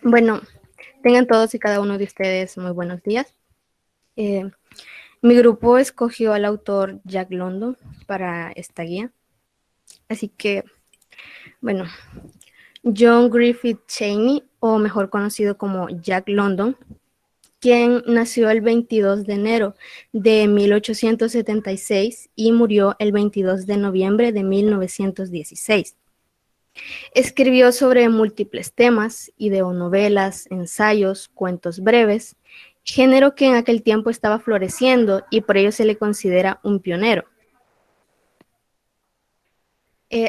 Bueno, tengan todos y cada uno de ustedes muy buenos días. Mi grupo escogió al autor Jack London para esta guía. Así que, bueno, John Griffith Chaney, o mejor conocido como Jack London, quien nació el 22 de enero de 1876 y murió el 22 de noviembre de 1916. Escribió sobre múltiples temas, ideonovelas, ensayos, cuentos breves, género que en aquel tiempo estaba floreciendo y por ello se le considera un pionero.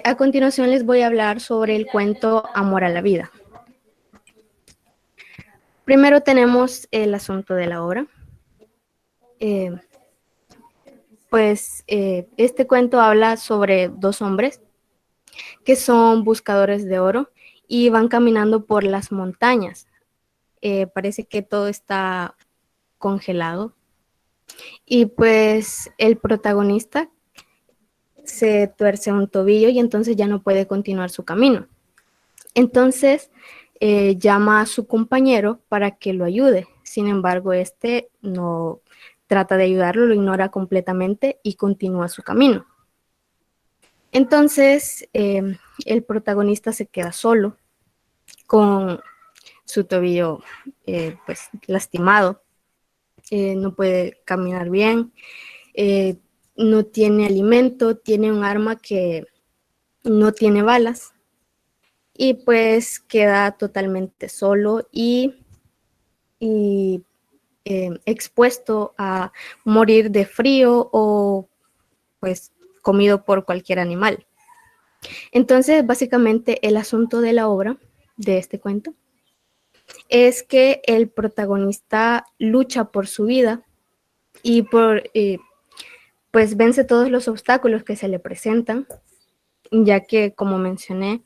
A continuación les voy a hablar sobre el cuento Amor a la vida. Primero tenemos el asunto de la obra. Este cuento habla sobre dos hombres que son buscadores de oro y van caminando por las montañas. Parece que todo está congelado y pues el protagonista se tuerce un tobillo y entonces ya no puede continuar su camino. Entonces llama a su compañero para que lo ayude. Sin embargo, este no trata de ayudarlo, lo ignora completamente y continúa su camino. Entonces el protagonista se queda solo con su tobillo pues lastimado, no puede caminar bien, no tiene alimento, tiene un arma que no tiene balas y pues queda totalmente solo y expuesto a morir de frío o pues comido por cualquier animal. Entonces, básicamente el asunto de la obra, de este cuento, es que el protagonista lucha por su vida y pues vence todos los obstáculos que se le presentan, ya que, como mencioné,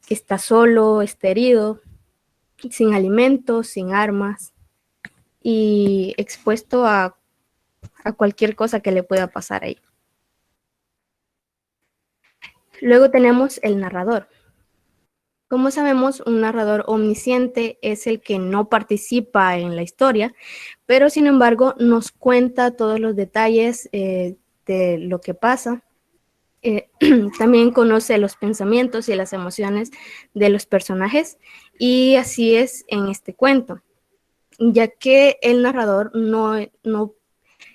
está solo, está herido, sin alimentos, sin armas y expuesto a cualquier cosa que le pueda pasar ahí. Luego tenemos el narrador. Como sabemos, un narrador omnisciente es el que no participa en la historia, pero sin embargo nos cuenta todos los detalles de lo que pasa. También conoce los pensamientos y las emociones de los personajes y así es en este cuento, ya que el narrador no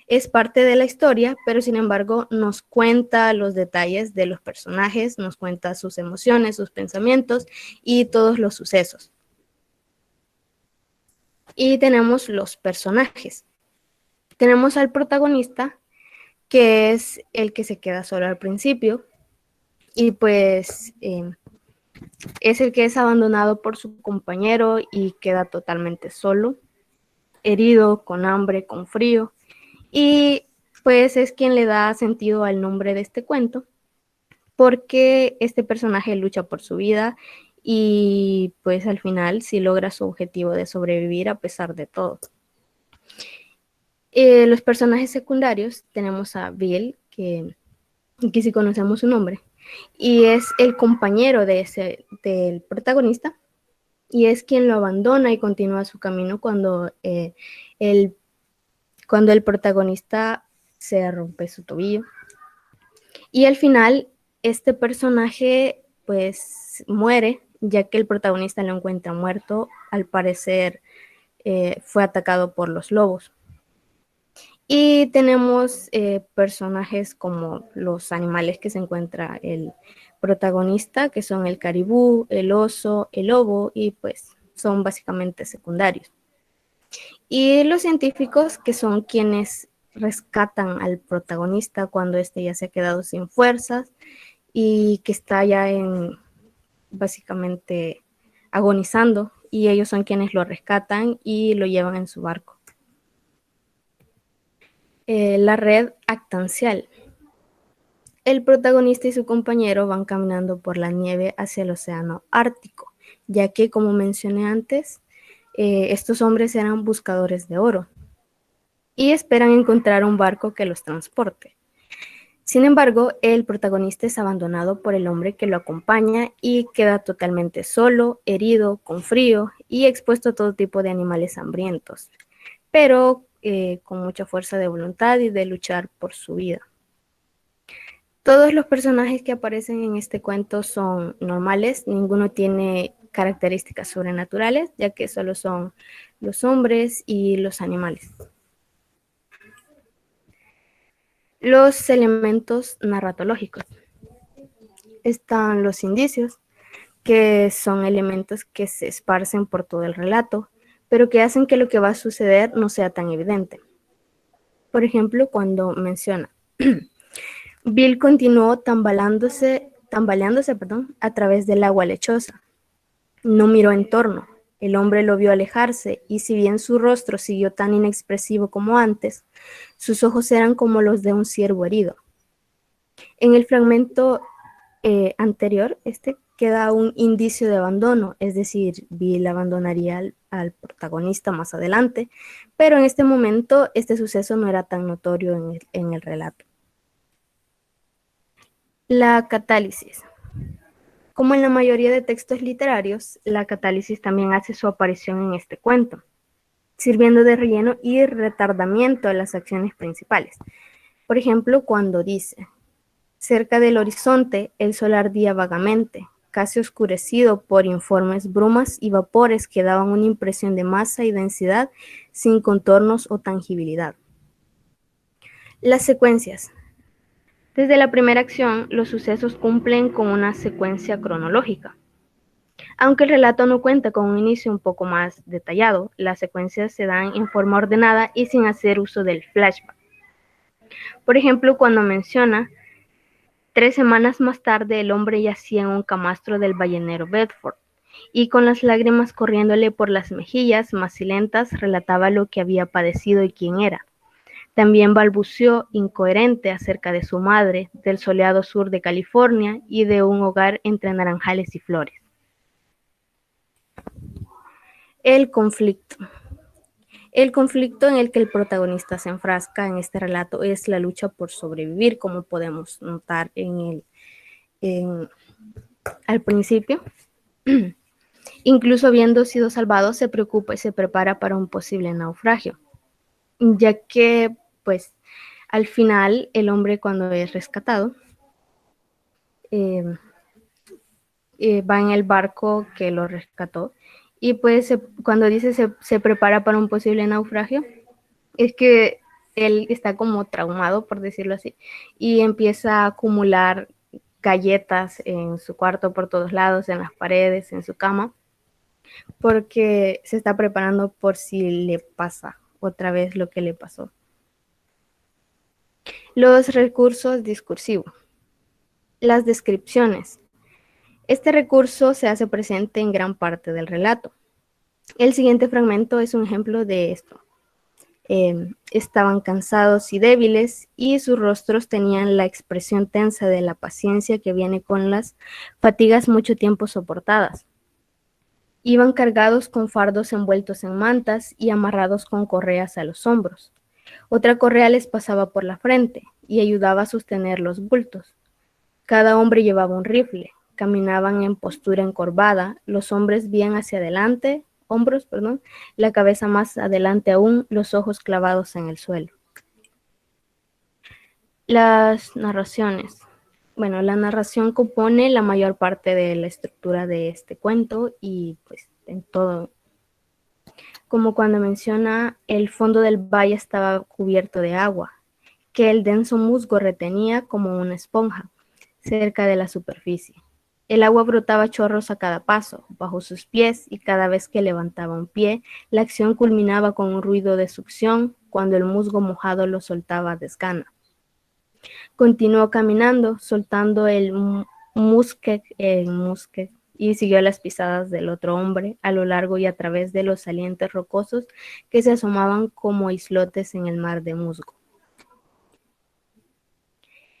es parte de la historia, pero sin embargo nos cuenta los detalles de los personajes, nos cuenta sus emociones, sus pensamientos y todos los sucesos. Y tenemos los personajes. Tenemos al protagonista, que es el que se queda solo al principio, y pues es el que es abandonado por su compañero y queda totalmente solo, herido, con hambre, con frío, y pues es quien le da sentido al nombre de este cuento, porque este personaje lucha por su vida y pues al final sí logra su objetivo de sobrevivir a pesar de todo. Los personajes secundarios tenemos a Bill, que sí conocemos su nombre, y es el compañero del protagonista, y es quien lo abandona y continúa su camino cuando el protagonista se rompe su tobillo. Y al final, este personaje pues muere, ya que el protagonista lo encuentra muerto. Al parecer fue atacado por los lobos. Y tenemos personajes como los animales que se encuentra el protagonista, que son el caribú, el oso, el lobo, y pues son básicamente secundarios. Y los científicos, que son quienes rescatan al protagonista cuando éste ya se ha quedado sin fuerzas y que está ya básicamente agonizando, y ellos son quienes lo rescatan y lo llevan en su barco. La red actancial. El protagonista y su compañero van caminando por la nieve hacia el océano Ártico, ya que, como mencioné antes, estos hombres eran buscadores de oro y esperan encontrar un barco que los transporte. Sin embargo, el protagonista es abandonado por el hombre que lo acompaña y queda totalmente solo, herido, con frío y expuesto a todo tipo de animales hambrientos, pero con mucha fuerza de voluntad y de luchar por su vida. Todos los personajes que aparecen en este cuento son normales, ninguno tiene características sobrenaturales, ya que solo son los hombres y los animales. Los elementos narratológicos. Están los indicios, que son elementos que se esparcen por todo el relato, pero que hacen que lo que va a suceder no sea tan evidente. Por ejemplo, cuando menciona, Bill continuó tambaleándose, a través del agua lechosa. No miró en torno. El hombre lo vio alejarse, y si bien su rostro siguió tan inexpresivo como antes, sus ojos eran como los de un ciervo herido. En el fragmento anterior, queda un indicio de abandono, es decir, Bill abandonaría al protagonista más adelante, pero en este momento este suceso no era tan notorio en el relato. La catálisis. Como en la mayoría de textos literarios, la catálisis también hace su aparición en este cuento, sirviendo de relleno y retardamiento a las acciones principales. Por ejemplo, cuando dice, cerca del horizonte el sol ardía vagamente, casi oscurecido por informes brumas y vapores que daban una impresión de masa y densidad sin contornos o tangibilidad. Las secuencias. Desde la primera acción, los sucesos cumplen con una secuencia cronológica. Aunque el relato no cuenta con un inicio un poco más detallado, las secuencias se dan en forma ordenada y sin hacer uso del flashback. Por ejemplo, cuando menciona 3 semanas más tarde el hombre yacía en un camastro del ballenero Bedford, y con las lágrimas corriéndole por las mejillas macilentas relataba lo que había padecido y quién era. También balbuceó incoherente acerca de su madre, del soleado sur de California y de un hogar entre naranjales y flores. El conflicto. El conflicto en el que el protagonista se enfrasca en este relato es la lucha por sobrevivir, como podemos notar al principio. Incluso habiendo sido salvado, se preocupa y se prepara para un posible naufragio, ya que, pues, al final el hombre, cuando es rescatado, va en el barco que lo rescató, y pues cuando dice se prepara para un posible naufragio, es que él está como traumado, por decirlo así, y empieza a acumular galletas en su cuarto por todos lados, en las paredes, en su cama, porque se está preparando por si le pasa otra vez lo que le pasó. Los recursos discursivos. Las descripciones. Este recurso se hace presente en gran parte del relato. El siguiente fragmento es un ejemplo de esto. Estaban cansados y débiles, y sus rostros tenían la expresión tensa de la paciencia que viene con las fatigas mucho tiempo soportadas. Iban cargados con fardos envueltos en mantas y amarrados con correas a los hombros. Otra correa les pasaba por la frente y ayudaba a sostener los bultos. Cada hombre llevaba un rifle, caminaban en postura encorvada, los hombres bien hacia adelante, la cabeza más adelante aún, los ojos clavados en el suelo. Las narraciones. Bueno, la narración compone la mayor parte de la estructura de este cuento y pues en todo. Como cuando menciona, el fondo del valle estaba cubierto de agua, que el denso musgo retenía como una esponja cerca de la superficie. El agua brotaba a chorros a cada paso, bajo sus pies, y cada vez que levantaba un pie, la acción culminaba con un ruido de succión cuando el musgo mojado lo soltaba a desgana. Continuó caminando, soltando el musque, y siguió las pisadas del otro hombre a lo largo y a través de los salientes rocosos que se asomaban como islotes en el mar de musgo.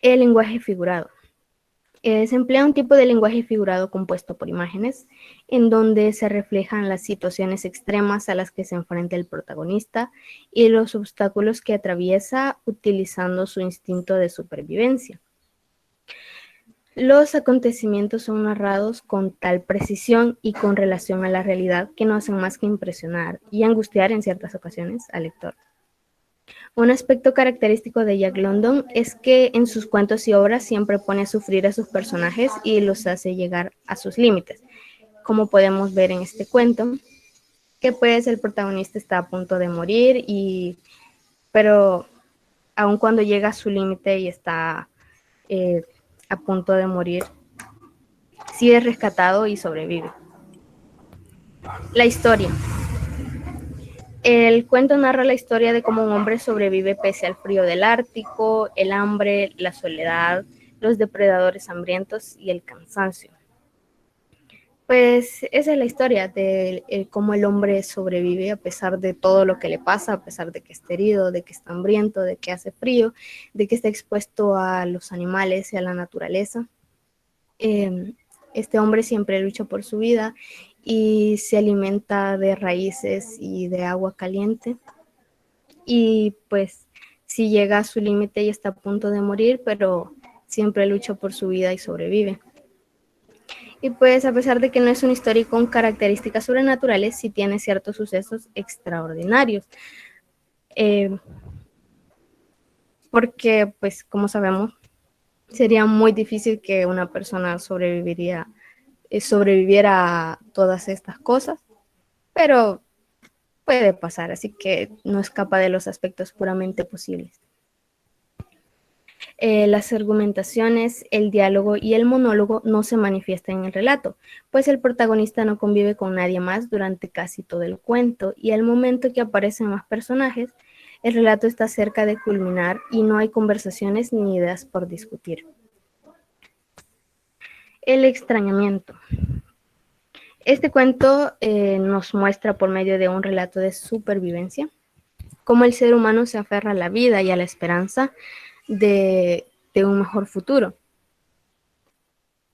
El lenguaje figurado. Se emplea un tipo de lenguaje figurado compuesto por imágenes, en donde se reflejan las situaciones extremas a las que se enfrenta el protagonista y los obstáculos que atraviesa utilizando su instinto de supervivencia. Los acontecimientos son narrados con tal precisión y con relación a la realidad que no hacen más que impresionar y angustiar en ciertas ocasiones al lector. Un aspecto característico de Jack London es que en sus cuentos y obras siempre pone a sufrir a sus personajes y los hace llegar a sus límites, como podemos ver en este cuento, que pues el protagonista está a punto de morir, pero aun cuando llega a su límite y está a punto de morir, sí es rescatado y sobrevive. La historia. El cuento narra la historia de cómo un hombre sobrevive pese al frío del Ártico, el hambre, la soledad, los depredadores hambrientos y el cansancio. Pues esa es la historia de cómo el hombre sobrevive a pesar de todo lo que le pasa, a pesar de que está herido, de que está hambriento, de que hace frío, de que está expuesto a los animales y a la naturaleza. Este hombre siempre lucha por su vida y se alimenta de raíces y de agua caliente. Y pues si llega a su límite y está a punto de morir, pero siempre lucha por su vida y sobrevive. Y pues a pesar de que no es una historia con características sobrenaturales, sí tiene ciertos sucesos extraordinarios. Porque pues como sabemos, sería muy difícil que una persona sobreviviera a todas estas cosas, pero puede pasar, así que no escapa de los aspectos puramente posibles. Las argumentaciones, el diálogo y el monólogo no se manifiestan en el relato, pues el protagonista no convive con nadie más durante casi todo el cuento y al momento que aparecen más personajes, el relato está cerca de culminar y no hay conversaciones ni ideas por discutir. El extrañamiento. Este cuento nos muestra por medio de un relato de supervivencia cómo el ser humano se aferra a la vida y a la esperanza de un mejor futuro,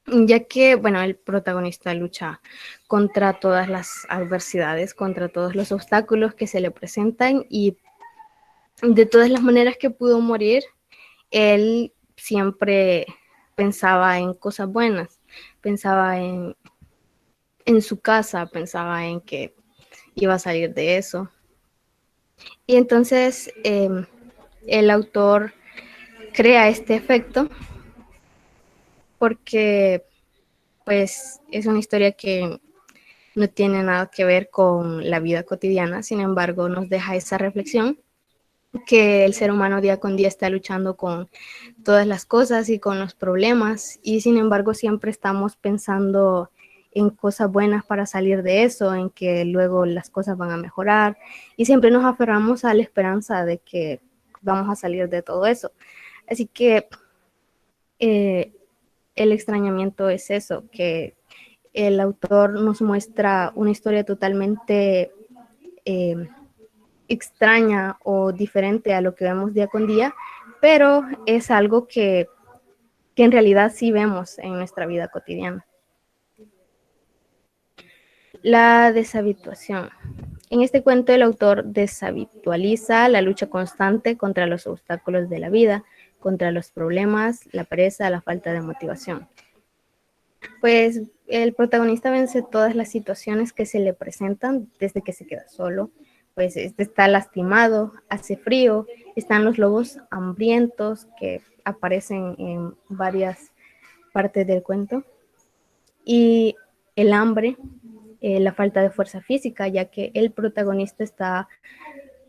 ya que, bueno, el protagonista lucha contra todas las adversidades, contra todos los obstáculos que se le presentan y de todas las maneras que pudo morir, él siempre pensaba en cosas buenas, pensaba en su casa, pensaba en que iba a salir de eso. Y entonces el autor crea este efecto porque pues es una historia que no tiene nada que ver con la vida cotidiana, sin embargo nos deja esa reflexión que el ser humano día con día está luchando con todas las cosas y con los problemas y sin embargo siempre estamos pensando en cosas buenas para salir de eso, en que luego las cosas van a mejorar y siempre nos aferramos a la esperanza de que vamos a salir de todo eso. Así que el extrañamiento es eso, que el autor nos muestra una historia totalmente extraña o diferente a lo que vemos día con día, pero es algo que en realidad sí vemos en nuestra vida cotidiana. La deshabituación. En este cuento el autor deshabitualiza la lucha constante contra los obstáculos de la vida, contra los problemas, la pereza, la falta de motivación. Pues el protagonista vence todas las situaciones que se le presentan desde que se queda solo, pues está lastimado, hace frío, están los lobos hambrientos que aparecen en varias partes del cuento y el hambre, la falta de fuerza física, ya que el protagonista está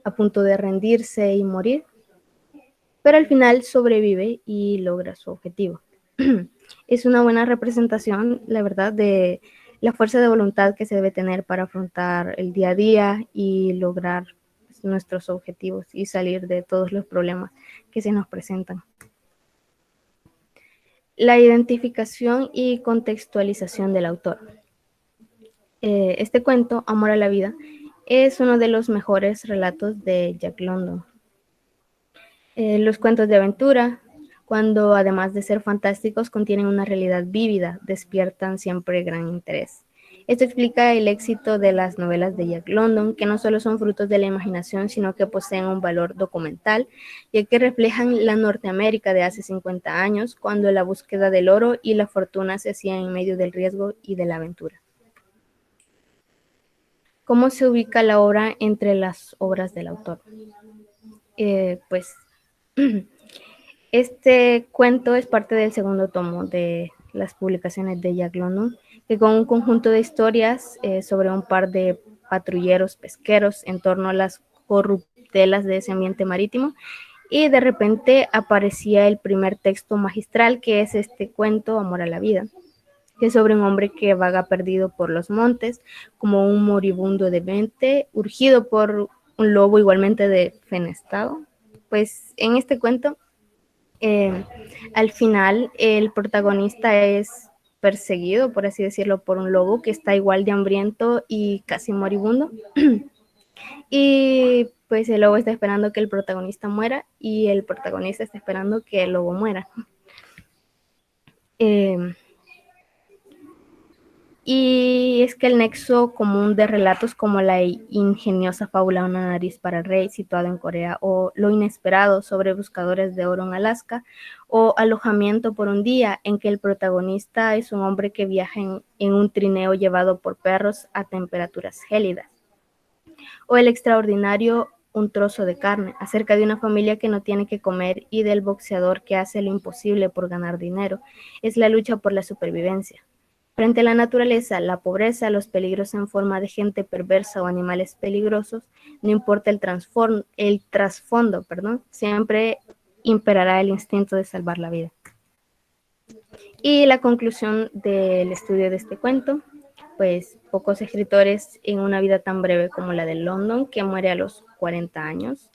a punto de rendirse y morir, pero al final sobrevive y logra su objetivo. Es una buena representación, la verdad, de la fuerza de voluntad que se debe tener para afrontar el día a día y lograr nuestros objetivos y salir de todos los problemas que se nos presentan. La identificación y contextualización del autor. Este cuento, Amor a la vida, es uno de los mejores relatos de Jack London. Los cuentos de aventura, cuando además de ser fantásticos contienen una realidad vívida, despiertan siempre gran interés. Esto explica el éxito de las novelas de Jack London, que no solo son frutos de la imaginación, sino que poseen un valor documental, ya que reflejan la Norteamérica de hace 50 años, cuando la búsqueda del oro y la fortuna se hacían en medio del riesgo y de la aventura. ¿Cómo se ubica la obra entre las obras del autor? Pues este cuento es parte del segundo tomo de las publicaciones de Jack London, que con un conjunto de historias sobre un par de patrulleros pesqueros en torno a las corruptelas de ese ambiente marítimo, y de repente aparecía el primer texto magistral, que es este cuento Amor a la vida, que es sobre un hombre que vaga perdido por los montes como un moribundo de mente, urgido por un lobo igualmente defenestrado. Pues en este cuento, eh, al final el protagonista es perseguido, por así decirlo, por un lobo que está igual de hambriento y casi moribundo. Y pues el lobo está esperando que el protagonista muera y el protagonista está esperando que el lobo muera. Eh, Y es que el nexo común de relatos como la ingeniosa fábula Una nariz para el rey, situado en Corea, o Lo inesperado sobre buscadores de oro en Alaska, o Alojamiento por un día, en que el protagonista es un hombre que viaja en un trineo llevado por perros a temperaturas gélidas, o el extraordinario Un trozo de carne, acerca de una familia que no tiene que comer y del boxeador que hace lo imposible por ganar dinero. Es la lucha por la supervivencia. Frente a la naturaleza, la pobreza, los peligros en forma de gente perversa o animales peligrosos, no importa el trasfondo, siempre imperará el instinto de salvar la vida. Y la conclusión del estudio de este cuento, pues pocos escritores en una vida tan breve como la de London, que muere a los 40 años,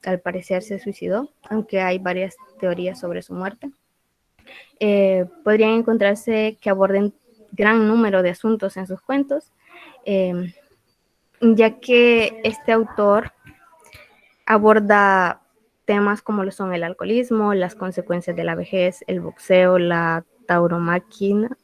al parecer se suicidó, aunque hay varias teorías sobre su muerte. Podrían encontrarse que aborden gran número de asuntos en sus cuentos, ya que este autor aborda temas como lo son el alcoholismo, las consecuencias de la vejez, el boxeo, la tauromaquia,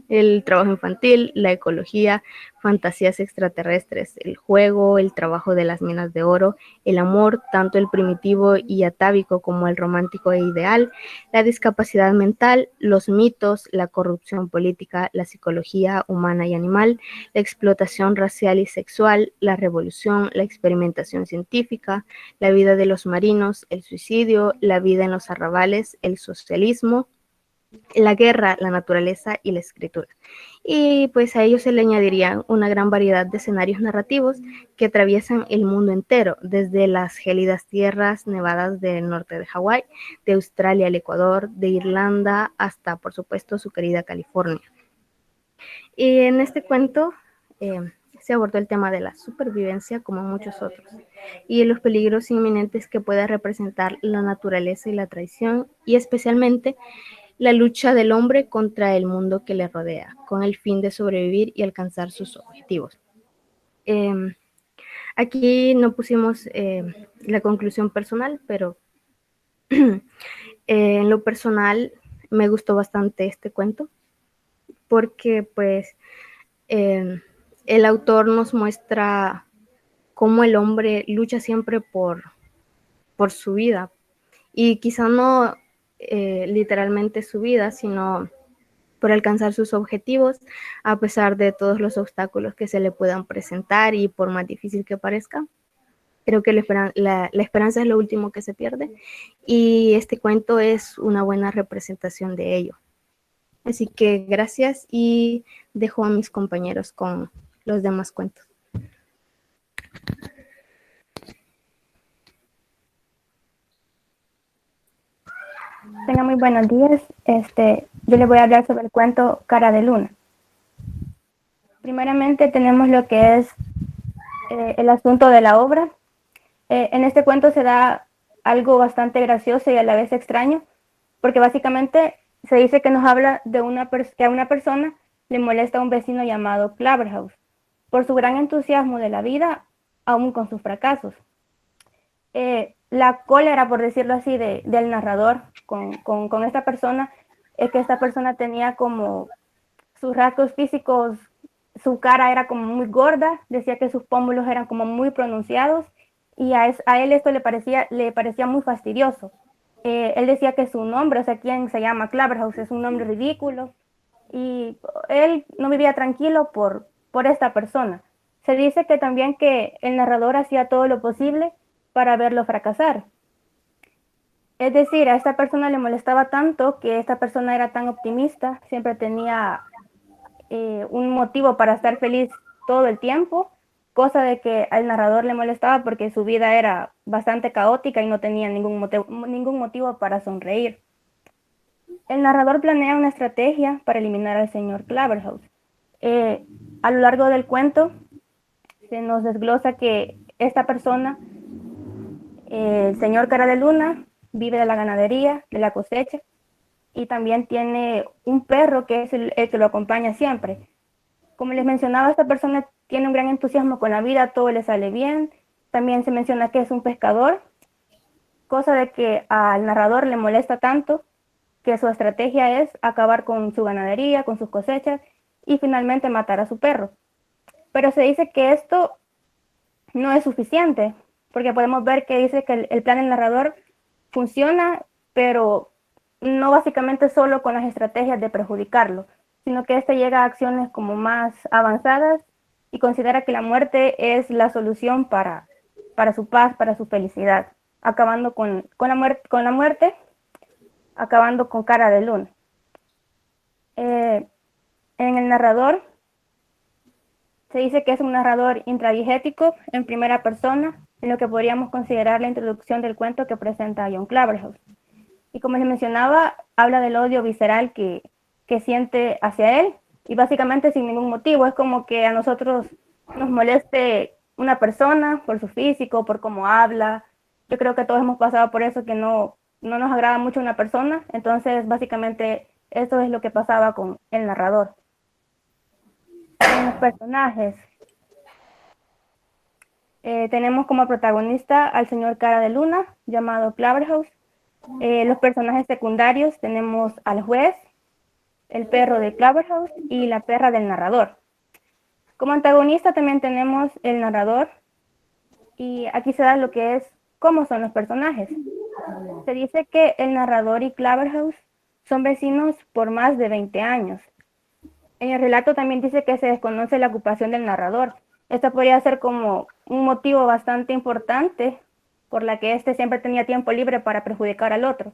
el trabajo infantil, la ecología, fantasías extraterrestres, el juego, el trabajo de las minas de oro, el amor, tanto el primitivo y atávico como el romántico e ideal, la discapacidad mental, los mitos, la corrupción política, la psicología humana y animal, la explotación racial y sexual, la revolución, la experimentación científica, la vida de los marinos, el suicidio, la vida en los arrabales, el socialismo, la guerra, la naturaleza y la escritura. Y pues a ello se le añadiría una gran variedad de escenarios narrativos que atraviesan el mundo entero, desde las gélidas tierras nevadas del norte de Hawái, de Australia al Ecuador, de Irlanda hasta, por supuesto, su querida California. Y en este cuento se abordó el tema de la supervivencia como muchos otros, y los peligros inminentes que puede representar la naturaleza y la traición, y especialmente la lucha del hombre contra el mundo que le rodea, con el fin de sobrevivir y alcanzar sus objetivos. Aquí no pusimos la conclusión personal, pero en lo personal me gustó bastante este cuento, porque pues el autor nos muestra cómo el hombre lucha siempre por su vida, y quizá no literalmente su vida, sino por alcanzar sus objetivos, a pesar de todos los obstáculos que se le puedan presentar y por más difícil que parezca. Creo que la esperanza es lo último que se pierde, y este cuento es una buena representación de ello. Así que gracias, y dejo a mis compañeros con los demás cuentos. Tenga muy buenos días. Yo les voy a hablar sobre el cuento Cara de Luna. Primeramente tenemos lo que es el asunto de la obra. En este cuento se da algo bastante gracioso y a la vez extraño, porque básicamente se dice que nos habla de que a una persona le molesta a un vecino llamado Claverhouse por su gran entusiasmo de la vida, aún con sus fracasos. La cólera, por decirlo así, del narrador con esta persona es que esta persona tenía como sus rasgos físicos su cara era como muy gorda, decía que sus pómulos eran como muy pronunciados y a él esto le parecía muy fastidioso. Él decía que su nombre, o sea, quien se llama Claverhouse, es un nombre ridículo y él no vivía tranquilo por esta persona. Se dice que también que el narrador hacía todo lo posible para verlo fracasar. Es decir, a esta persona le molestaba tanto que esta persona era tan optimista, siempre tenía un motivo para estar feliz todo el tiempo, cosa de que al narrador le molestaba porque su vida era bastante caótica y no tenía ningún motivo para sonreír. El narrador planea una estrategia para eliminar al señor Claverhouse. A lo largo del cuento se nos desglosa que esta persona, el señor Cara de Luna, vive de la ganadería, de la cosecha, y también tiene un perro que es el que lo acompaña siempre. Como les mencionaba, esta persona tiene un gran entusiasmo con la vida, todo le sale bien. También se menciona que es un pescador, cosa de que al narrador le molesta tanto que su estrategia es acabar con su ganadería, con sus cosechas y finalmente matar a su perro. Pero se dice que esto no es suficiente, porque podemos ver que dice que el plan del narrador funciona, pero no básicamente solo con las estrategias de perjudicarlo, sino que este llega a acciones como más avanzadas y considera que la muerte es la solución para su paz, para su felicidad, acabando con la muerte, acabando con Cara de Luna. En el narrador se dice que es un narrador intradigético en primera persona, en lo que podríamos considerar la introducción del cuento que presenta John Claverhouse. Y como les mencionaba, habla del odio visceral que siente hacia él y básicamente sin ningún motivo. Es como que a nosotros nos moleste una persona por su físico, por cómo habla. Yo creo que todos hemos pasado por eso, que no nos agrada mucho una persona. Entonces, básicamente, eso es lo que pasaba con el narrador. En los personajes, tenemos como protagonista al señor Cara de Luna, llamado Claverhouse. Los personajes secundarios tenemos al juez, el perro de Claverhouse y la perra del narrador. Como antagonista también tenemos el narrador y aquí se da lo que es cómo son los personajes. Se dice que el narrador y Claverhouse son vecinos por más de 20 años. En el relato también dice que se desconoce la ocupación del narrador. Esto podría ser como un motivo bastante importante por la que éste siempre tenía tiempo libre para perjudicar al otro.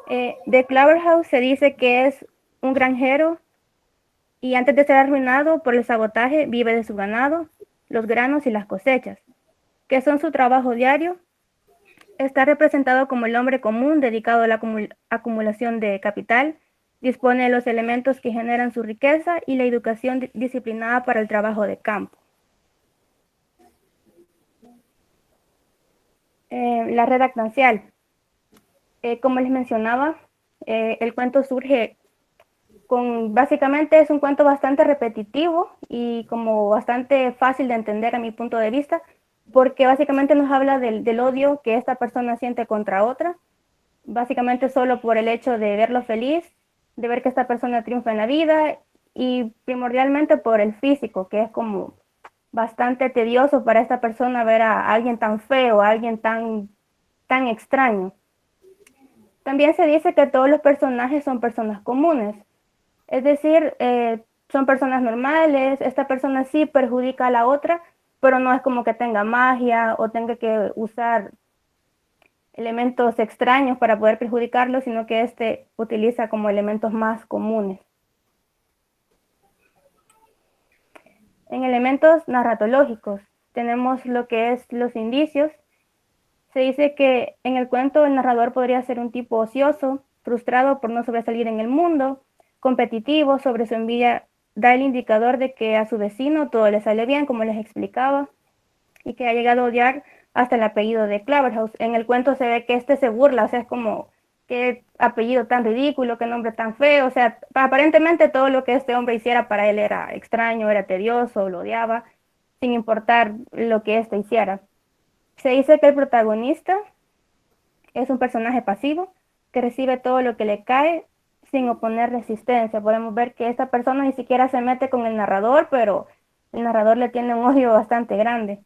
De Claverhouse se dice que es un granjero y antes de ser arruinado por el sabotaje vive de su ganado, los granos y las cosechas, que son su trabajo diario. Está representado como el hombre común dedicado a la acumulación de capital, dispone de los elementos que generan su riqueza y la educación disciplinada para el trabajo de campo. La red actancial. Como les mencionaba, el cuento surge básicamente es un cuento bastante repetitivo y como bastante fácil de entender a mi punto de vista, porque básicamente nos habla del odio que esta persona siente contra otra, básicamente solo por el hecho de verlo feliz, de ver que esta persona triunfa en la vida y primordialmente por el físico, que es como bastante tedioso para esta persona ver a alguien tan feo, a alguien tan extraño. También se dice que todos los personajes son personas comunes, es decir, son personas normales, esta persona sí perjudica a la otra, pero no es como que tenga magia o tenga que usar elementos extraños para poder perjudicarlo, sino que este utiliza como elementos más comunes. En elementos narratológicos tenemos lo que es los indicios. Se dice que en el cuento el narrador podría ser un tipo ocioso, frustrado por no sobresalir en el mundo, competitivo, sobre su envidia da el indicador de que a su vecino todo le sale bien, como les explicaba, y que ha llegado a odiar hasta el apellido de Claverhouse. En el cuento se ve que este se burla, o sea, es como qué apellido tan ridículo, qué nombre tan feo, o sea, aparentemente todo lo que este hombre hiciera para él era extraño, era tedioso, lo odiaba, sin importar lo que éste hiciera. Se dice que el protagonista es un personaje pasivo que recibe todo lo que le cae sin oponer resistencia. Podemos ver que esta persona ni siquiera se mete con el narrador, pero el narrador le tiene un odio bastante grande.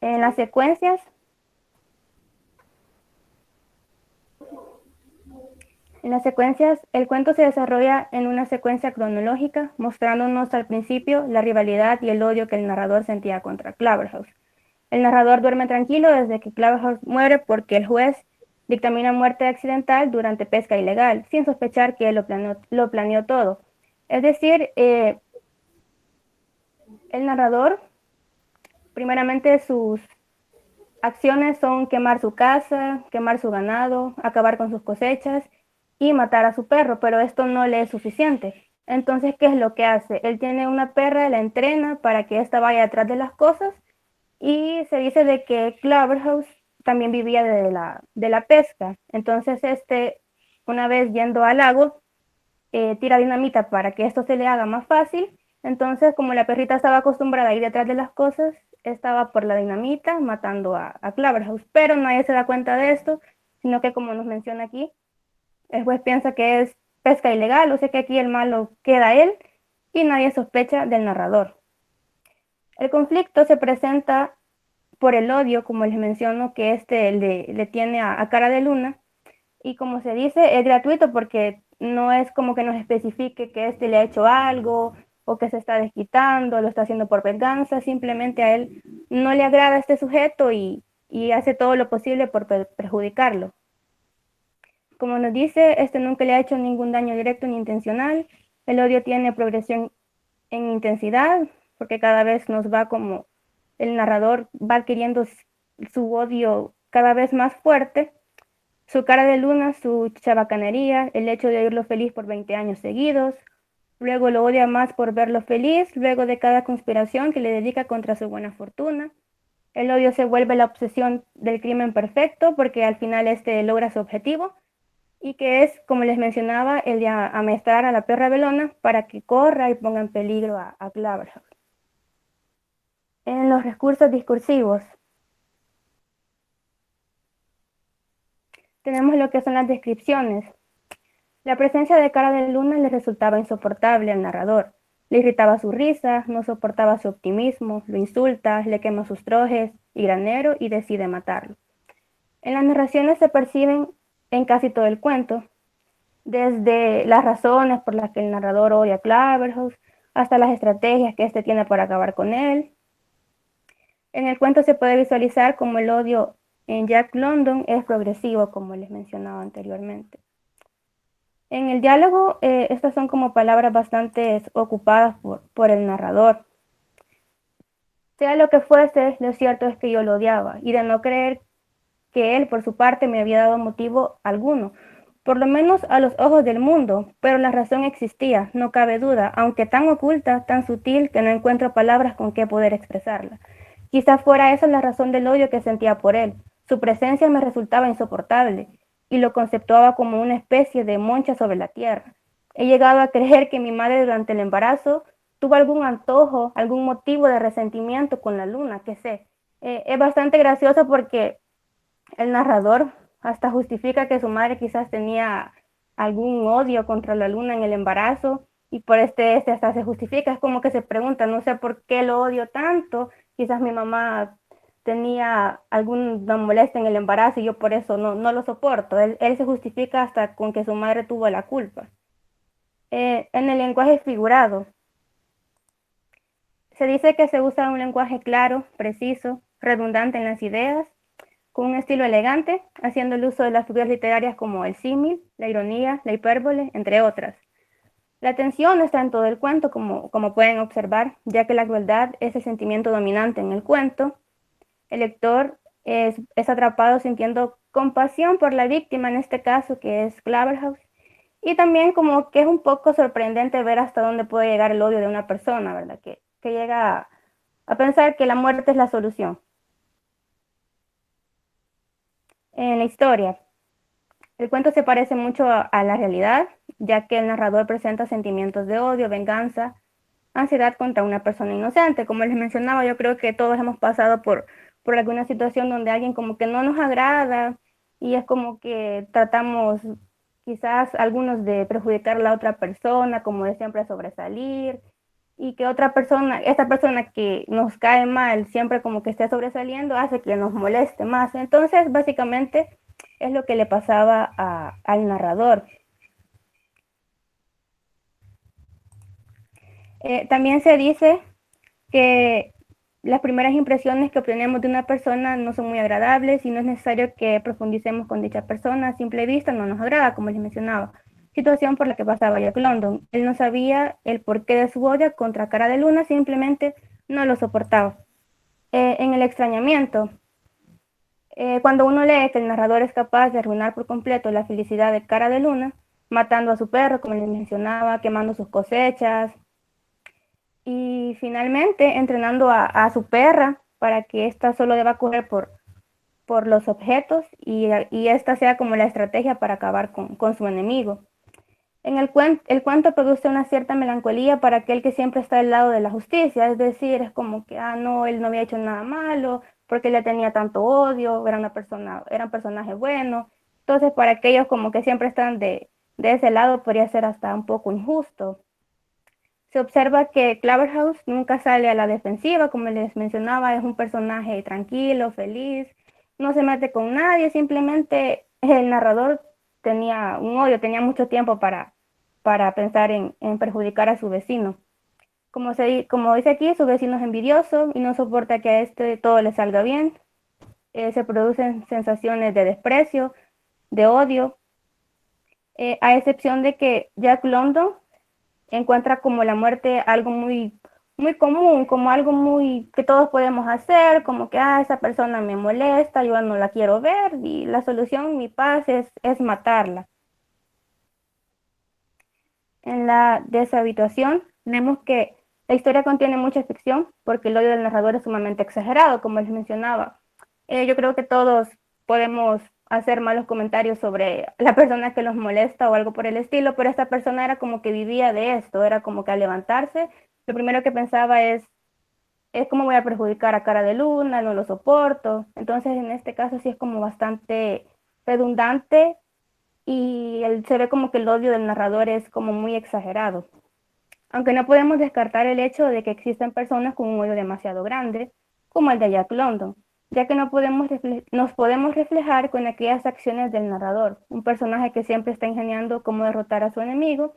En las secuencias, el cuento se desarrolla en una secuencia cronológica, mostrándonos al principio la rivalidad y el odio que el narrador sentía contra Claverhouse. El narrador duerme tranquilo desde que Claverhouse muere porque el juez dictamina muerte accidental durante pesca ilegal, sin sospechar que él lo planeó todo. Es decir, el narrador, primeramente sus acciones son quemar su casa, quemar su ganado, acabar con sus cosechas y matar a su perro, pero esto no le es suficiente. Entonces, ¿qué es lo que hace? Él tiene una perra, la entrena para que ésta vaya detrás de las cosas y se dice de que Claverhouse también vivía de la pesca. Entonces, una vez yendo al lago, tira dinamita para que esto se le haga más fácil. Entonces, como la perrita estaba acostumbrada a ir detrás de las cosas, estaba por la dinamita matando a Claverhouse. Pero nadie se da cuenta de esto, sino que como nos menciona aquí, el juez piensa que es pesca ilegal, o sea que aquí el malo queda él y nadie sospecha del narrador. El conflicto se presenta por el odio, como les menciono, que le tiene a Cara de Luna, y como se dice, es gratuito porque no es como que nos especifique que le ha hecho algo o que se está desquitando, lo está haciendo por venganza, simplemente a él no le agrada este sujeto y hace todo lo posible por perjudicarlo. Como nos dice, nunca le ha hecho ningún daño directo ni intencional. El odio tiene progresión en intensidad, porque cada vez nos va como el narrador va adquiriendo su odio cada vez más fuerte. Su cara de luna, su chabacanería, el hecho de oírlo feliz por 20 años seguidos. Luego lo odia más por verlo feliz, luego de cada conspiración que le dedica contra su buena fortuna. El odio se vuelve la obsesión del crimen perfecto porque al final logra su objetivo y que es, como les mencionaba, el de amaestrar a la perra velona para que corra y ponga en peligro a Claverhouse. En los recursos discursivos tenemos lo que son las descripciones. La presencia de Cara de Luna le resultaba insoportable al narrador. Le irritaba su risa, no soportaba su optimismo, lo insulta, le quema sus trojes y granero y decide matarlo. En las narraciones se perciben en casi todo el cuento, desde las razones por las que el narrador odia a Claverhouse hasta las estrategias que tiene para acabar con él. En el cuento se puede visualizar cómo el odio en Jack London es progresivo, como les mencionaba anteriormente. En el diálogo, estas son como palabras bastante ocupadas por el narrador. Sea lo que fuese, lo cierto es que yo lo odiaba, y de no creer que él, por su parte, me había dado motivo alguno, por lo menos a los ojos del mundo, pero la razón existía, no cabe duda, aunque tan oculta, tan sutil, que no encuentro palabras con que poder expresarla. Quizá fuera esa la razón del odio que sentía por él. Su presencia me resultaba insoportable, y lo conceptuaba como una especie de moncha sobre la tierra. He llegado a creer que mi madre durante el embarazo tuvo algún antojo, algún motivo de resentimiento con la luna, qué sé. Es bastante gracioso porque el narrador hasta justifica que su madre quizás tenía algún odio contra la luna en el embarazo y por hasta se justifica, es como que se pregunta, no sé por qué lo odio tanto, quizás mi mamá tenía alguna molestia en el embarazo y yo por eso no lo soporto. Él se justifica hasta con que su madre tuvo la culpa. En el lenguaje figurado, se dice que se usa un lenguaje claro, preciso, redundante en las ideas, con un estilo elegante, haciendo el uso de las figuras literarias como el símil, la ironía, la hipérbole, entre otras. La tensión está en todo el cuento, como pueden observar, ya que la crueldad es el sentimiento dominante en el cuento. El lector es atrapado sintiendo compasión por la víctima, en este caso, que es Claverhouse, y también como que es un poco sorprendente ver hasta dónde puede llegar el odio de una persona, ¿verdad? Que llega a pensar que la muerte es la solución. En la historia, el cuento se parece mucho a la realidad, ya que el narrador presenta sentimientos de odio, venganza, ansiedad contra una persona inocente. Como les mencionaba, yo creo que todos hemos pasado por alguna situación donde alguien como que no nos agrada y es como que tratamos quizás algunos de perjudicar a la otra persona, como de siempre sobresalir, y que otra persona, esta persona que nos cae mal, siempre como que esté sobresaliendo, hace que nos moleste más. Entonces, básicamente, es lo que le pasaba al narrador. También se dice que las primeras impresiones que obtenemos de una persona no son muy agradables y no es necesario que profundicemos con dicha persona. A simple vista no nos agrada, como les mencionaba. Situación por la que pasaba Jack London. Él no sabía el porqué de su odio contra Cara de Luna, simplemente no lo soportaba. En el extrañamiento, cuando uno lee que el narrador es capaz de arruinar por completo la felicidad de Cara de Luna, matando a su perro, como les mencionaba, quemando sus cosechas, y finalmente entrenando a su perra para que ésta solo deba correr por los objetos y esta sea como la estrategia para acabar con su enemigo. El cuento produce una cierta melancolía para aquel que siempre está al lado de la justicia, es decir, es como que, no, él no había hecho nada malo, porque le tenía tanto odio, era un personaje bueno. Entonces, para aquellos como que siempre están de ese lado, podría ser hasta un poco injusto. Se observa que Claverhouse nunca sale a la defensiva, como les mencionaba, es un personaje tranquilo, feliz, no se mete con nadie, simplemente el narrador tenía un odio, tenía mucho tiempo para pensar en perjudicar a su vecino. Como dice aquí, su vecino es envidioso y no soporta que a este todo le salga bien. Se producen sensaciones de desprecio, de odio, a excepción de que Jack London encuentra como la muerte algo muy, muy común, como algo muy que todos podemos hacer, como que, esa persona me molesta, yo no la quiero ver, y la solución, mi paz, es matarla. En la deshabituación, vemos que la historia contiene mucha ficción, porque el odio del narrador es sumamente exagerado, como les mencionaba. Yo creo que todos podemos hacer malos comentarios sobre la persona que los molesta o algo por el estilo, pero esta persona era como que vivía de esto, era como que al levantarse, lo primero que pensaba es cómo voy a perjudicar a Cara de Luna, no lo soporto. Entonces, en este caso sí es como bastante redundante y se ve como que el odio del narrador es como muy exagerado. Aunque no podemos descartar el hecho de que existen personas con un odio demasiado grande, como el de Jack London, ya que nos podemos reflejar con aquellas acciones del narrador, un personaje que siempre está ingeniando cómo derrotar a su enemigo,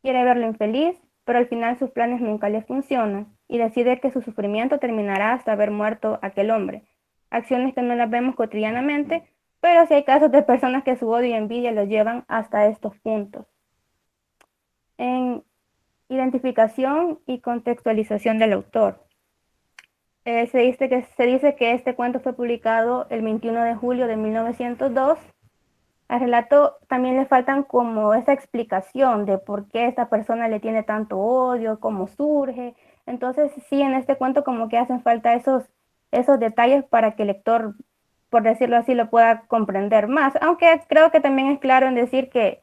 quiere verlo infeliz, pero al final sus planes nunca le funcionan y decide que su sufrimiento terminará hasta haber muerto aquel hombre. Acciones que no las vemos cotidianamente, pero sí hay casos de personas que su odio y envidia los llevan hasta estos puntos. En identificación y contextualización del autor. Se dice que este cuento fue publicado el 21 de julio de 1902. Al relato también le faltan como esa explicación de por qué esta persona le tiene tanto odio, cómo surge. Entonces, sí, en este cuento como que hacen falta esos detalles para que el lector, por decirlo así, lo pueda comprender más. Aunque creo que también es claro en decir que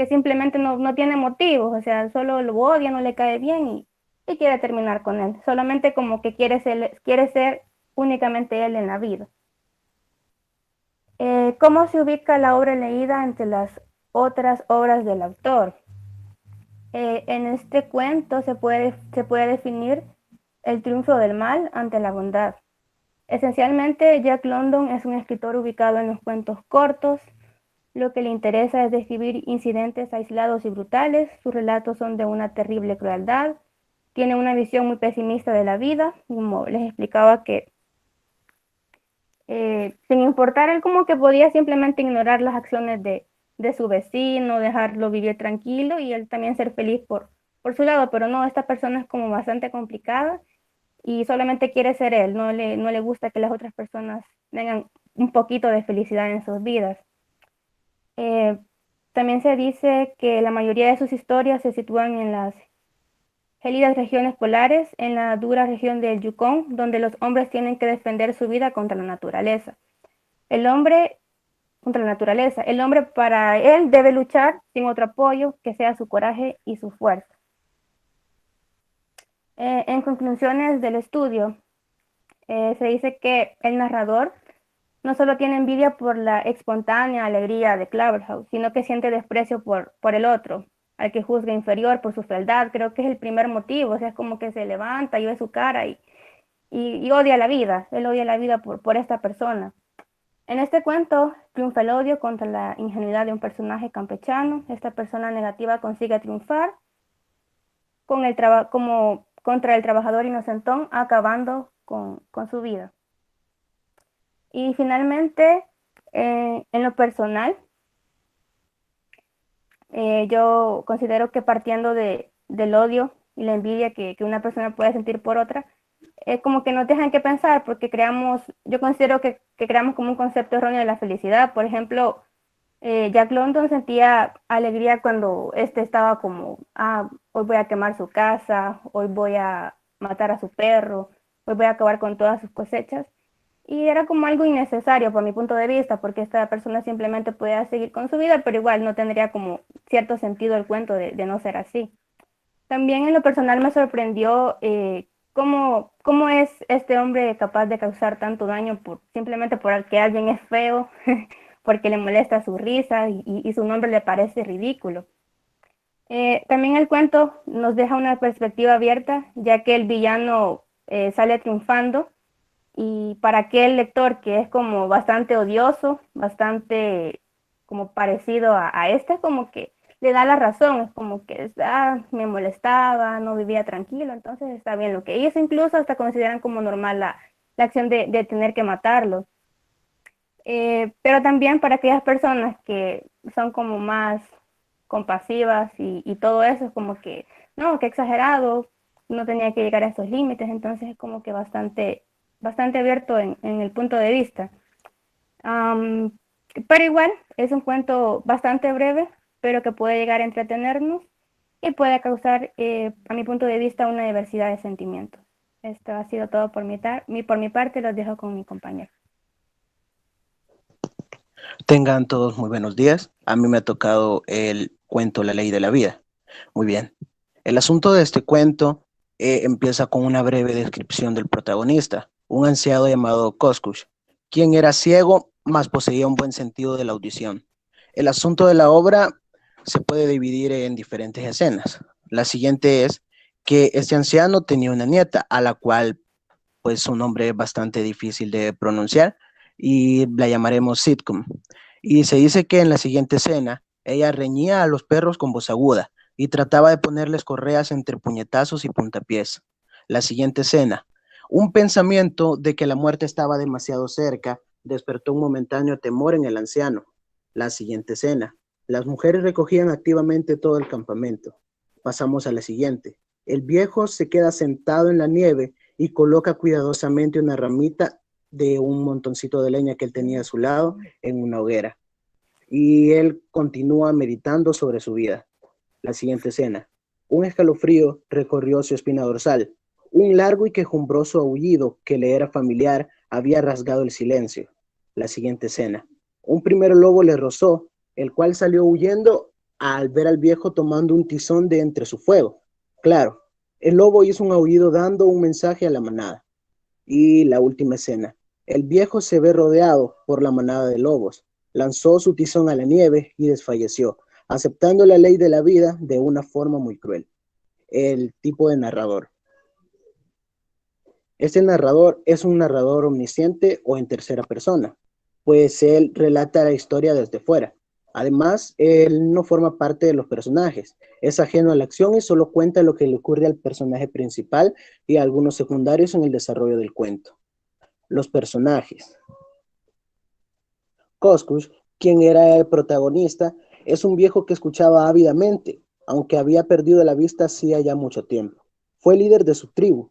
simplemente no tiene motivos, o sea, solo lo odia, no le cae bien y quiere terminar con él. Solamente como que quiere ser únicamente él en la vida. ¿Cómo se ubica la obra leída entre las otras obras del autor? En este cuento se puede definir el triunfo del mal ante la bondad. Esencialmente, Jack London es un escritor ubicado en los cuentos cortos. Lo que le interesa es describir incidentes aislados y brutales. Sus relatos son de una terrible crueldad. Tiene una visión muy pesimista de la vida, como les explicaba que sin importar, él como que podía simplemente ignorar las acciones de su vecino, dejarlo vivir tranquilo y él también ser feliz por su lado, pero no, esta persona es como bastante complicada y solamente quiere ser él, no le gusta que las otras personas tengan un poquito de felicidad en sus vidas. Eh, También se dice que la mayoría de sus historias se sitúan en las gélidas regiones polares, en la dura región del Yukón, donde los hombres tienen que defender su vida contra la naturaleza. El hombre contra la naturaleza. El hombre para él debe luchar sin otro apoyo que sea su coraje y su fuerza. En conclusiones del estudio, se dice que el narrador no solo tiene envidia por la espontánea alegría de Claverhouse, sino que siente desprecio por el otro, al que juzga inferior por su fealdad. Creo que es el primer motivo, o sea, es como que se levanta y ve su cara y odia la vida, él odia la vida por esta persona. En este cuento triunfa el odio contra la ingenuidad de un personaje campechano. Esta persona negativa consigue triunfar con como contra el trabajador inocentón, acabando con su vida. Y finalmente, en lo personal, yo considero que partiendo del odio y la envidia que una persona puede sentir por otra, es como que nos dejan que pensar, porque yo considero que creamos como un concepto erróneo de la felicidad. Por ejemplo, Jack London sentía alegría cuando este estaba como, hoy voy a quemar su casa, hoy voy a matar a su perro, hoy voy a acabar con todas sus cosechas. Y era como algo innecesario por mi punto de vista, porque esta persona simplemente podía seguir con su vida, pero igual no tendría como cierto sentido el cuento de no ser así. También en lo personal me sorprendió cómo es este hombre capaz de causar tanto daño simplemente por que alguien es feo, porque le molesta su risa y su nombre le parece ridículo. También el cuento nos deja una perspectiva abierta, ya que el villano sale triunfando, y para aquel lector que es como bastante odioso, bastante como parecido a este, como que le da la razón, es como que me molestaba, no vivía tranquilo, entonces está bien lo que hizo. Incluso hasta consideran como normal la acción de tener que matarlo. Pero también para aquellas personas que son como más compasivas y todo eso, es como que, no, qué exagerado, no tenía que llegar a estos límites. Entonces es como que bastante abierto en el punto de vista. Am, pero igual es un cuento bastante breve, pero que puede llegar a entretenernos y puede causar, a mi punto de vista, una diversidad de sentimientos. Esto ha sido todo por mi parte, los dejo con mi compañero. Tengan todos muy buenos días. A mí me ha tocado el cuento La Ley de la Vida. Muy bien. El asunto de este cuento empieza con una breve descripción del protagonista, un anciano llamado Koskush, quien era ciego, mas poseía un buen sentido de la audición. El asunto de la obra se puede dividir en diferentes escenas. La siguiente es que este anciano tenía una nieta, a la cual, pues, su nombre es bastante difícil de pronunciar, y la llamaremos Sitcom. Y se dice que en la siguiente escena, ella reñía a los perros con voz aguda y trataba de ponerles correas entre puñetazos y puntapiés. La siguiente escena, un pensamiento de que la muerte estaba demasiado cerca despertó un momentáneo temor en el anciano. La siguiente escena, las mujeres recogían activamente todo el campamento. Pasamos a la siguiente. El viejo se queda sentado en la nieve y coloca cuidadosamente una ramita de un montoncito de leña que él tenía a su lado en una hoguera. Y él continúa meditando sobre su vida. La siguiente escena. Un escalofrío recorrió su espina dorsal. Un largo y quejumbroso aullido que le era familiar había rasgado el silencio. La siguiente escena. Un primer lobo le rozó, el cual salió huyendo al ver al viejo tomando un tizón de entre su fuego. Claro, el lobo hizo un aullido dando un mensaje a la manada. Y la última escena. El viejo se ve rodeado por la manada de lobos. Lanzó su tizón a la nieve y desfalleció, aceptando la ley de la vida de una forma muy cruel. El tipo de narrador. Este narrador es un narrador omnisciente o en tercera persona, pues él relata la historia desde fuera. Además, él no forma parte de los personajes, es ajeno a la acción y solo cuenta lo que le ocurre al personaje principal y a algunos secundarios en el desarrollo del cuento. Los personajes. Koskush, quien era el protagonista, es un viejo que escuchaba ávidamente, aunque había perdido la vista hacía ya mucho tiempo. Fue líder de su tribu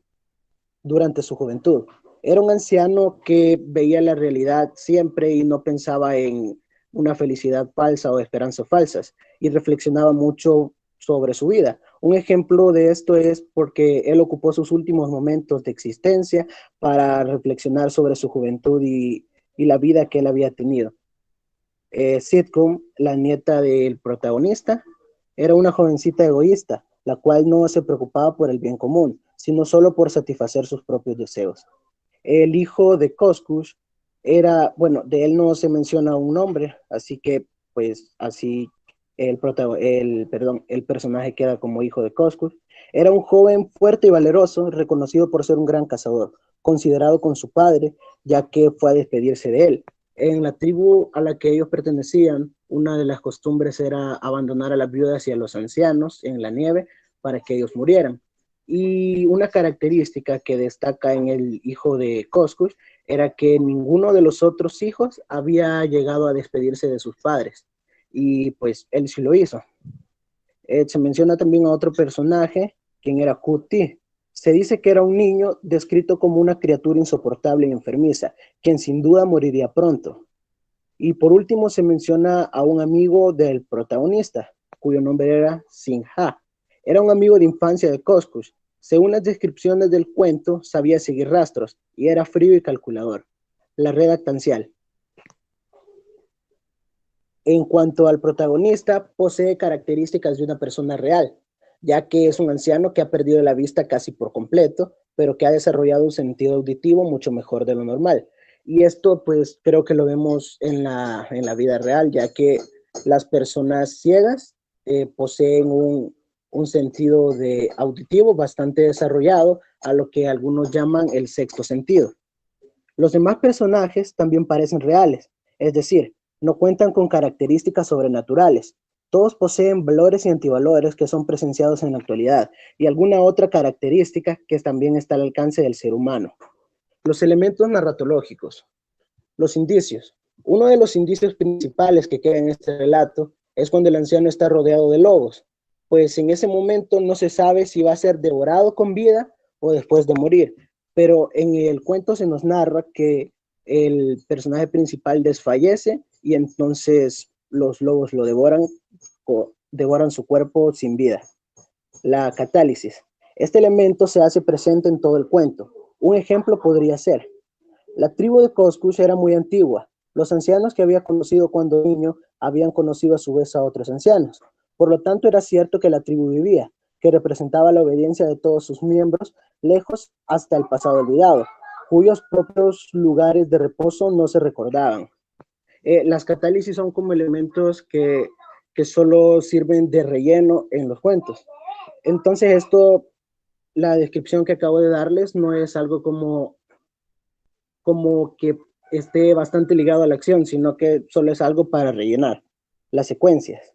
durante su juventud. Era un anciano que veía la realidad siempre y no pensaba en una felicidad falsa o esperanzas falsas, y reflexionaba mucho sobre su vida. Un ejemplo de esto es porque él ocupó sus últimos momentos de existencia para reflexionar sobre su juventud y la vida que él había tenido. Sitcom, la nieta del protagonista, era una jovencita egoísta, la cual no se preocupaba por el bien común, sino solo por satisfacer sus propios deseos. El hijo de Koskush Era, bueno, de él no se menciona un nombre, así que pues así el personaje queda como hijo de Coscus. Era un joven fuerte y valeroso, reconocido por ser un gran cazador, considerado con su padre, ya que fue a despedirse de él. En la tribu a la que ellos pertenecían, una de las costumbres era abandonar a las viudas y a los ancianos en la nieve para que ellos murieran. Y una característica que destaca en el hijo de Coscus era que ninguno de los otros hijos había llegado a despedirse de sus padres. Y pues él sí lo hizo. Se menciona también a otro personaje, quien era Cuti. Se dice que era un niño descrito como una criatura insoportable y enfermiza, quien sin duda moriría pronto. Y por último se menciona a un amigo del protagonista, cuyo nombre era Sinha. Era un amigo de infancia de Coscus. Según las descripciones del cuento, sabía seguir rastros y era frío y calculador. La redactancial. En cuanto al protagonista, posee características de una persona real, ya que es un anciano que ha perdido la vista casi por completo, pero que ha desarrollado un sentido auditivo mucho mejor de lo normal. Y esto pues creo que lo vemos en la vida real, ya que las personas ciegas poseen un sentido de auditivo bastante desarrollado, a lo que algunos llaman el sexto sentido. Los demás personajes también parecen reales, es decir, no cuentan con características sobrenaturales. Todos poseen valores y antivalores que son presenciados en la actualidad y alguna otra característica que también está al alcance del ser humano. Los elementos narratológicos. Los indicios. Uno de los indicios principales que queda en este relato es cuando el anciano está rodeado de lobos, pues en ese momento no se sabe si va a ser devorado con vida o después de morir, pero en el cuento se nos narra que el personaje principal desfallece y entonces los lobos lo devoran su cuerpo sin vida. La catálisis. Este elemento se hace presente en todo el cuento. Un ejemplo podría ser: la tribu de Coscus era muy antigua. Los ancianos que había conocido cuando niño habían conocido a su vez a otros ancianos. Por lo tanto, era cierto que la tribu vivía, que representaba la obediencia de todos sus miembros, lejos hasta el pasado olvidado, cuyos propios lugares de reposo no se recordaban. Las catálisis son como elementos que solo sirven de relleno en los cuentos. Entonces, la descripción que acabo de darles no es algo como que esté bastante ligado a la acción, sino que solo es algo para rellenar las secuencias.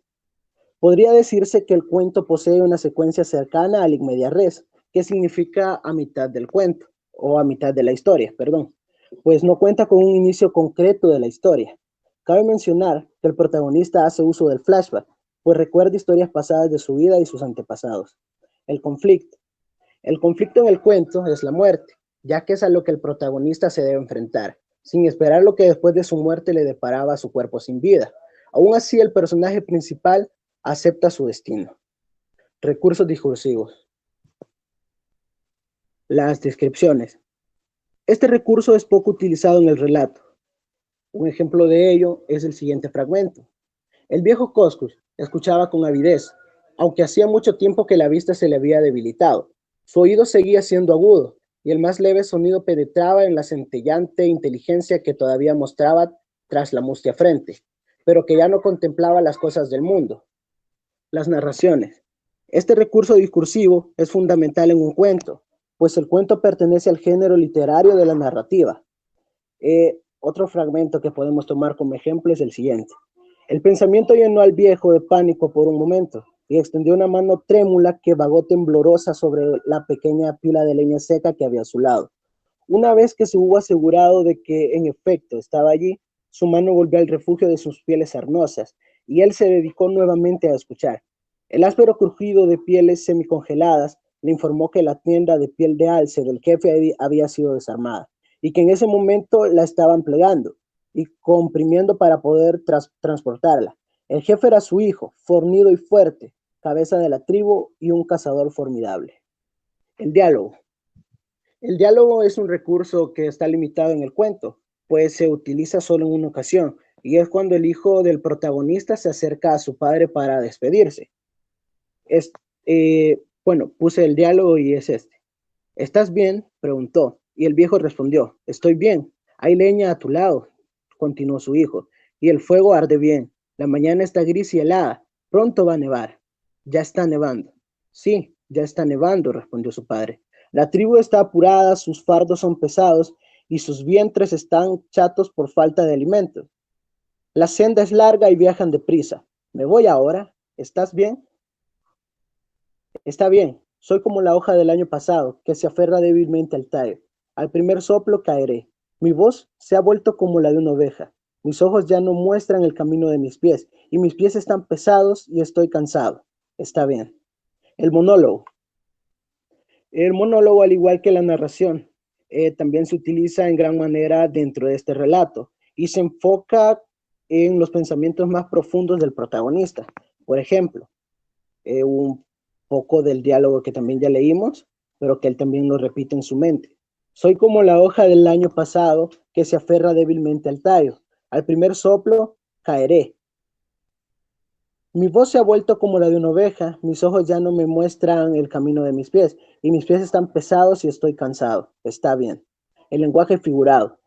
Podría decirse que el cuento posee una secuencia cercana al in media res, que significa a mitad del cuento, o a mitad de la historia, perdón, pues no cuenta con un inicio concreto de la historia. Cabe mencionar que el protagonista hace uso del flashback, pues recuerda historias pasadas de su vida y sus antepasados. El conflicto. El conflicto en el cuento es la muerte, ya que es a lo que el protagonista se debe enfrentar, sin esperar lo que después de su muerte le deparaba a su cuerpo sin vida. Aún así, el personaje principal acepta su destino. Recursos discursivos. Las descripciones. Este recurso es poco utilizado en el relato. Un ejemplo de ello es el siguiente fragmento. El viejo Coscus escuchaba con avidez, aunque hacía mucho tiempo que la vista se le había debilitado. Su oído seguía siendo agudo, y el más leve sonido penetraba en la centellante inteligencia que todavía mostraba tras la mustia frente, pero que ya no contemplaba las cosas del mundo. Las narraciones. Este recurso discursivo es fundamental en un cuento, pues el cuento pertenece al género literario de la narrativa. Otro fragmento que podemos tomar como ejemplo es el siguiente. El pensamiento llenó al viejo de pánico por un momento y extendió una mano trémula que vagó temblorosa sobre la pequeña pila de leña seca que había a su lado. Una vez que se hubo asegurado de que en efecto estaba allí, su mano volvió al refugio de sus pieles sarnosas y él se dedicó nuevamente a escuchar. El áspero crujido de pieles semicongeladas le informó que la tienda de piel de alce del jefe había sido desarmada y que en ese momento la estaban plegando y comprimiendo para poder transportarla. El jefe era su hijo, fornido y fuerte, cabeza de la tribu y un cazador formidable. El diálogo. El diálogo es un recurso que está limitado en el cuento, pues se utiliza solo en una ocasión, y es cuando el hijo del protagonista se acerca a su padre para despedirse. Bueno, puse el diálogo y es este. ¿Estás bien?, preguntó, y el viejo respondió, estoy bien. Hay leña a tu lado, continuó su hijo, y el fuego arde bien. La mañana está gris y helada. Pronto va a nevar. Ya está nevando. Sí, ya está nevando, respondió su padre. La tribu está apurada, sus fardos son pesados y sus vientres están chatos por falta de alimentos. La senda es larga y viajan deprisa. Me voy ahora. ¿Estás bien? Está bien. Soy como la hoja del año pasado, que se aferra débilmente al tallo. Al primer soplo caeré. Mi voz se ha vuelto como la de una oveja. Mis ojos ya no muestran el camino de mis pies, y mis pies están pesados y estoy cansado. Está bien. El monólogo. El monólogo, al igual que la narración, también se utiliza en gran manera dentro de este relato y se enfoca en los pensamientos más profundos del protagonista. Por ejemplo, un poco del diálogo que también ya leímos, pero que él también lo repite en su mente. Soy como la hoja del año pasado que se aferra débilmente al tallo. Al primer soplo caeré. Mi voz se ha vuelto como la de una oveja, mis ojos ya no me muestran el camino de mis pies, y mis pies están pesados y estoy cansado. Está bien. El lenguaje figurado.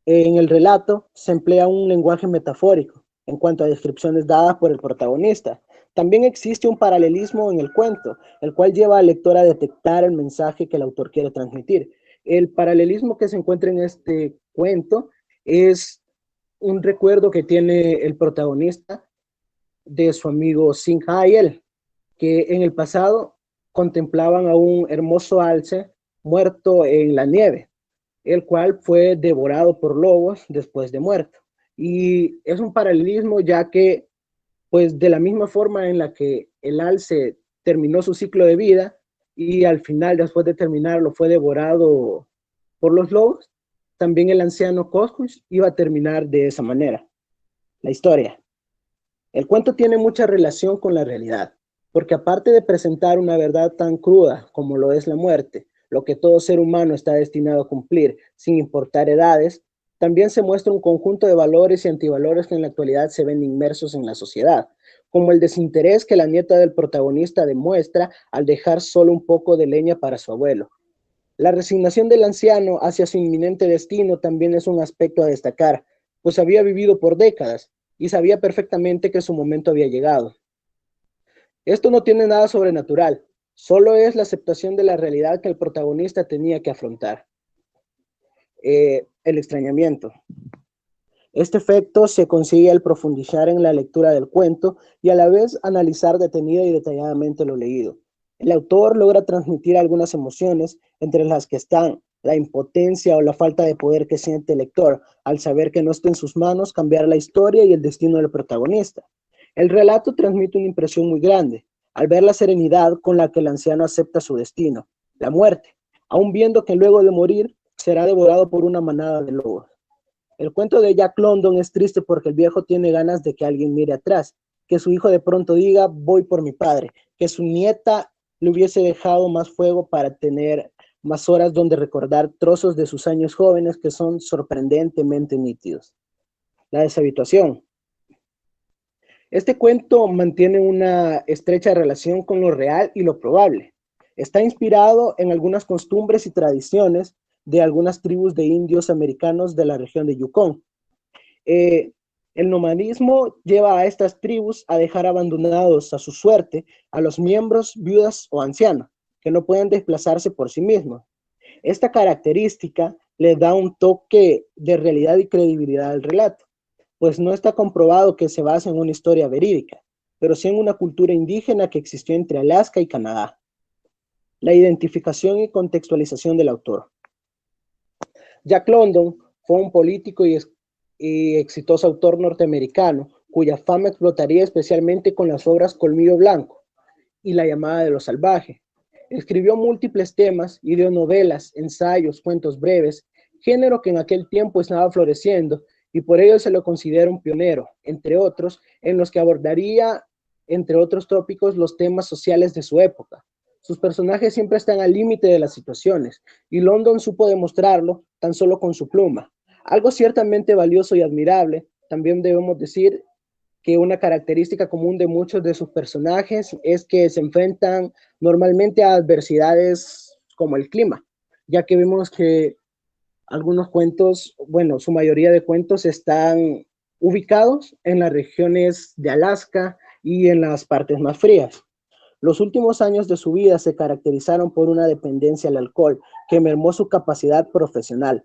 En el relato se emplea un lenguaje metafórico en cuanto a descripciones dadas por el protagonista. También existe un paralelismo en el cuento, el cual lleva al lector a detectar el mensaje que el autor quiere transmitir. El paralelismo que se encuentra en este cuento es un recuerdo que tiene el protagonista de su amigo Sinha y él, que en el pasado contemplaban a un hermoso alce muerto en la nieve, el cual fue devorado por lobos después de muerto. Y es un paralelismo ya que, pues de la misma forma en la que el alce terminó su ciclo de vida y al final, después de terminarlo, fue devorado por los lobos, también el anciano Coscus iba a terminar de esa manera. La historia. El cuento tiene mucha relación con la realidad, porque aparte de presentar una verdad tan cruda como lo es la muerte, lo que todo ser humano está destinado a cumplir, sin importar edades, también se muestra un conjunto de valores y antivalores que en la actualidad se ven inmersos en la sociedad, como el desinterés que la nieta del protagonista demuestra al dejar solo un poco de leña para su abuelo. La resignación del anciano hacia su inminente destino también es un aspecto a destacar, pues había vivido por décadas y sabía perfectamente que su momento había llegado. Esto no tiene nada sobrenatural, solo es la aceptación de la realidad que el protagonista tenía que afrontar. El extrañamiento. Este efecto se consigue al profundizar en la lectura del cuento y a la vez analizar detenida y detalladamente lo leído. El autor logra transmitir algunas emociones, entre las que están la impotencia o la falta de poder que siente el lector al saber que no está en sus manos cambiar la historia y el destino del protagonista. El relato transmite una impresión muy grande, al ver la serenidad con la que el anciano acepta su destino, la muerte, aun viendo que luego de morir será devorado por una manada de lobos. El cuento de Jack London es triste porque el viejo tiene ganas de que alguien mire atrás, que su hijo de pronto diga, voy por mi padre, que su nieta le hubiese dejado más fuego para tener más horas donde recordar trozos de sus años jóvenes que son sorprendentemente nítidos. La deshabituación. Este cuento mantiene una estrecha relación con lo real y lo probable. Está inspirado en algunas costumbres y tradiciones de algunas tribus de indios americanos de la región de Yukon. El nomadismo lleva a estas tribus a dejar abandonados a su suerte a los miembros viudas o ancianos, que no pueden desplazarse por sí mismos. Esta característica le da un toque de realidad y credibilidad al relato, pues no está comprobado que se base en una historia verídica, pero sí en una cultura indígena que existió entre Alaska y Canadá. La identificación y contextualización del autor. Jack London fue un político y exitoso autor norteamericano cuya fama explotaría especialmente con las obras Colmillo Blanco y La llamada de los salvajes. Escribió múltiples temas y dio novelas, ensayos, cuentos breves, género que en aquel tiempo estaba floreciendo y por ello se lo considera un pionero, entre otros, en los que abordaría, entre otros tópicos, los temas sociales de su época. Sus personajes siempre están al límite de las situaciones y London supo demostrarlo tan solo con su pluma. Algo ciertamente valioso y admirable, también debemos decir que una característica común de muchos de sus personajes es que se enfrentan normalmente a adversidades como el clima, ya que vemos que algunos cuentos, bueno, su mayoría de cuentos están ubicados en las regiones de Alaska y en las partes más frías. Los últimos años de su vida se caracterizaron por una dependencia al alcohol que mermó su capacidad profesional.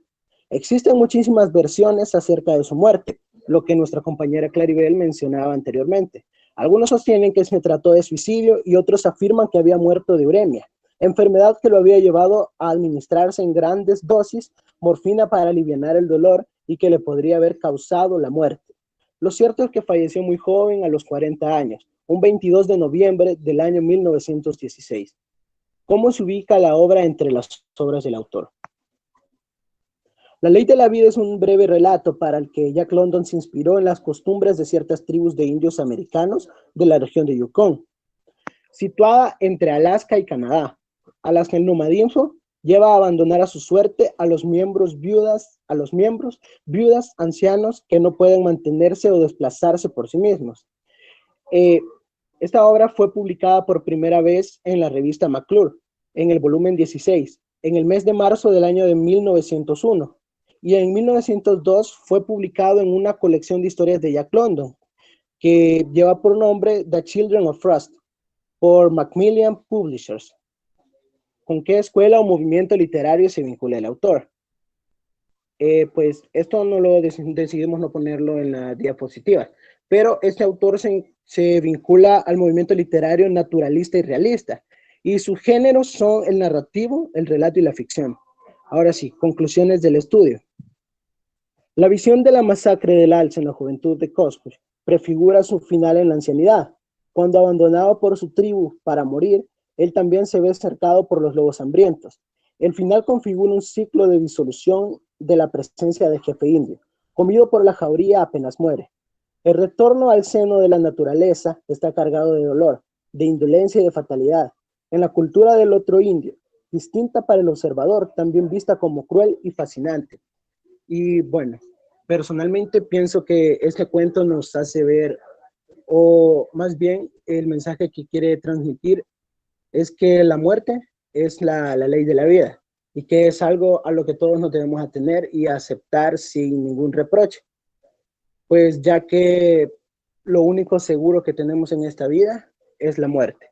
Existen muchísimas versiones acerca de su muerte, lo que nuestra compañera Claribel mencionaba anteriormente. Algunos sostienen que se trató de suicidio y otros afirman que había muerto de uremia, enfermedad que lo había llevado a administrarse en grandes dosis morfina para aliviar el dolor y que le podría haber causado la muerte. Lo cierto es que falleció muy joven, a los 40 años, un 22 de noviembre del año 1916. ¿Cómo se ubica la obra entre las obras del autor? La ley de la vida es un breve relato para el que Jack London se inspiró en las costumbres de ciertas tribus de indios americanos de la región de Yukon, situada entre Alaska y Canadá. Alaska, el nomadismo lleva a abandonar a su suerte a los miembros viudas, ancianos que no pueden mantenerse o desplazarse por sí mismos. Esta obra fue publicada por primera vez en la revista McClure, en el volumen 16, en el mes de marzo del año de 1901, y en 1902 fue publicado en una colección de historias de Jack London, que lleva por nombre The Children of Frost, por Macmillan Publishers. ¿Con qué escuela o movimiento literario se vincula el autor? Pues esto no lo decidimos no ponerlo en la diapositiva, pero este autor se vincula al movimiento literario naturalista y realista, y sus géneros son el narrativo, el relato y la ficción. Ahora sí, conclusiones del estudio. La visión de la masacre del alce en la juventud de Coscush prefigura su final en la ancianidad. Cuando abandonado por su tribu para morir, él también se ve cercado por los lobos hambrientos. El final configura un ciclo de disolución de la presencia del jefe indio, comido por la jauría apenas muere. El retorno al seno de la naturaleza está cargado de dolor, de indolencia y de fatalidad. En la cultura del otro indio, distinta para el observador, también vista como cruel y fascinante. Y bueno, personalmente pienso que este cuento nos hace ver, o más bien el mensaje que quiere transmitir es que la muerte es la ley de la vida y que es algo a lo que todos nos debemos atener y aceptar sin ningún reproche, pues ya que lo único seguro que tenemos en esta vida es la muerte.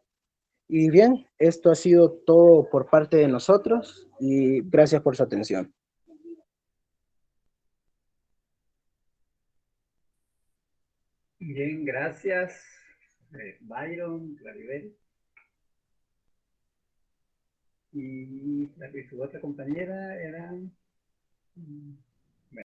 Y bien, esto ha sido todo por parte de nosotros y gracias por su atención. Bien, gracias, Byron, Claribel. Y su otra compañera era...